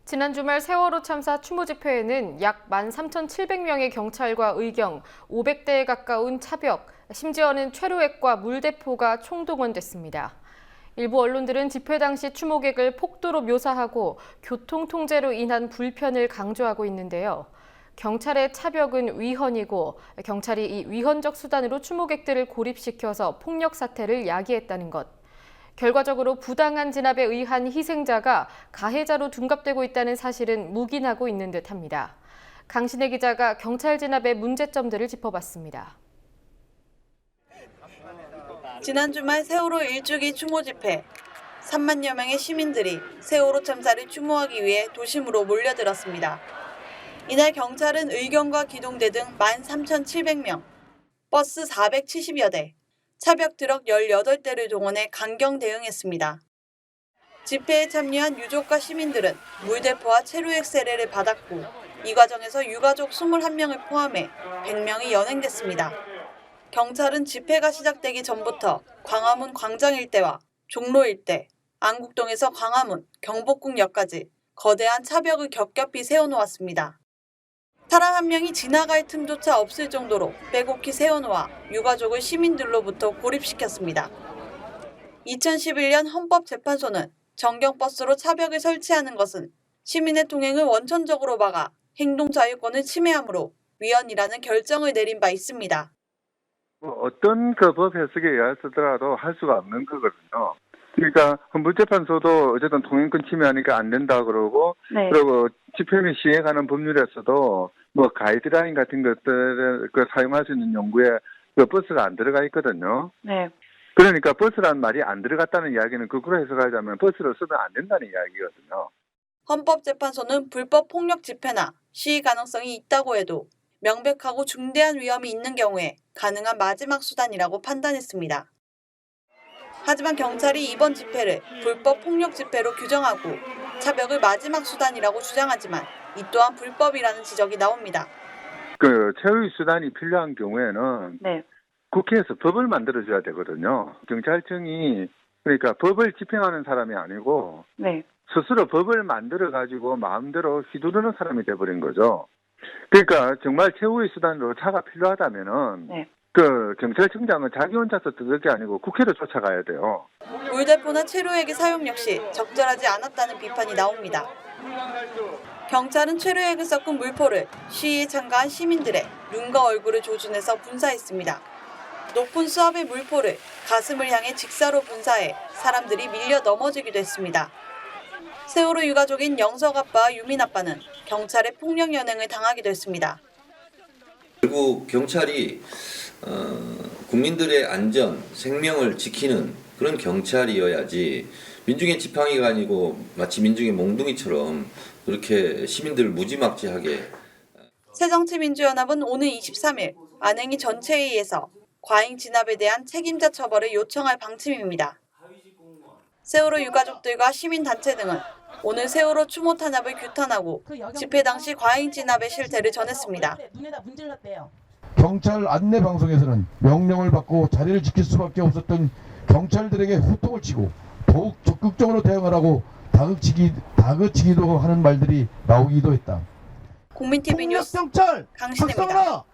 지난 주말 세월호 참사 추모 집회에는 약 13,700명의 경찰과 의경, 500대에 가까운 차벽, 심지어는 최루액과 물대포가 총동원됐습니다. 일부 언론들은 집회 당시 추모객을 폭도로 묘사하고 교통 통제로 인한 불편을 강조하고 있는데요. 경찰의 차벽은 위헌이고 경찰이 이 위헌적 수단으로 추모객들을 고립시켜서 폭력 사태를 야기했다는 것. 결과적으로 부당한 진압에 의한 희생자가 가해자로 둔갑되고 있다는 사실은 묵인하고 있는 듯합니다. 강신혜 기자가 경찰 진압의 문제점들을 짚어봤습니다. 지난 주말 세월호 일주기 추모 집회. 3만여 명의 시민들이 세월호 참사를 추모하기 위해 도심으로 몰려들었습니다. 이날 경찰은 의경과 기동대 등 13,700명, 버스 470여 대, 차벽 트럭 18대를 동원해 강경 대응했습니다. 집회에 참여한 유족과 시민들은 물대포와 체류액 세례를 받았고 이 과정에서 유가족 21명을 포함해 100명이 연행됐습니다. 경찰은 집회가 시작되기 전부터 광화문 광장 일대와 종로 일대, 안국동에서 광화문, 경복궁역까지 거대한 차벽을 겹겹이 세워놓았습니다. 사람 한 명이 지나갈 틈조차 없을 정도로 빼곡히 세워놓아 유가족을 시민들로부터 고립시켰습니다. 2011년 헌법재판소는 전경버스로 차벽을 설치하는 것은 시민의 통행을 원천적으로 막아 행동 자유권을 침해하므로 위헌이라는 결정을 내린 바 있습니다. 어떤 법 해석에 의해서더라도 할 수가 없는 거거든요. 그러니까 헌법재판소도 어쨌든 통행권 침해하니까 안 된다 그러고, 네. 그리고 집회를 시행하는 법률에서도 뭐 가이드라인 같은 것들을 사용할 수 있는 용구에 버스가 안 들어가 있거든요. 네. 그러니까 버스라는 말이 안 들어갔다는 이야기는 거꾸로 해석하자면 버스를 쓰면 안 된다는 이야기거든요. 헌법재판소는 불법 폭력 집회나 시위 가능성이 있다고 해도 명백하고 중대한 위험이 있는 경우에 가능한 마지막 수단이라고 판단했습니다. 하지만 경찰이 이번 집회를 불법 폭력 집회로 규정하고 차벽을 마지막 수단이라고 주장하지만 이 또한 불법이라는 지적이 나옵니다. 최후의 수단이 필요한 경우에는 네. 국회에서 법을 만들어줘야 되거든요. 경찰청이 그러니까 법을 집행하는 사람이 아니고 네. 스스로 법을 만들어가지고 마음대로 휘두르는 사람이 돼버린 거죠. 그러니까 정말 최후의 수단으로 차가 필요하다면은 네. 경찰청장은 자기 혼자서 뜯을 게 아니고 국회로 쫓아가야 돼요. 물대포나 체류액의 사용 역시 적절하지 않았다는 비판이 나옵니다. 경찰은 체류액을 섞은 물포를 시위에 참가한 시민들의 눈과 얼굴을 조준해서 분사했습니다. 높은 수압의 물포를 가슴을 향해 직사로 분사해 사람들이 밀려 넘어지기도 했습니다. 세월호 유가족인 영석 아빠와 유민 아빠는 경찰의 폭력 연행을 당하기도 했습니다. 결국 경찰이 국민들의 안전, 생명을 지키는 그런 경찰이어야지 민중의 지팡이가 아니고 마치 민중의 몽둥이처럼 그렇게 시민들을 무지막지하게. 새정치민주연합은 오늘 23일 안행위 전체회의에서 과잉 진압에 대한 책임자 처벌을 요청할 방침입니다. 세월호 유가족들과 시민단체 등은 오늘 세월호 추모 탄압을 규탄하고 집회 당시 과잉 진압의 실태를 전했습니다. 경찰 안내 방송에서는 명령을 받고 자리를 지킬 수밖에 없었던 경찰들에게 후통을 치고 더욱 적극적으로 대응하라고 다그치기도 하는 말들이 나오기도 했다. 국민TV 뉴스 경찰 강신혜입니다.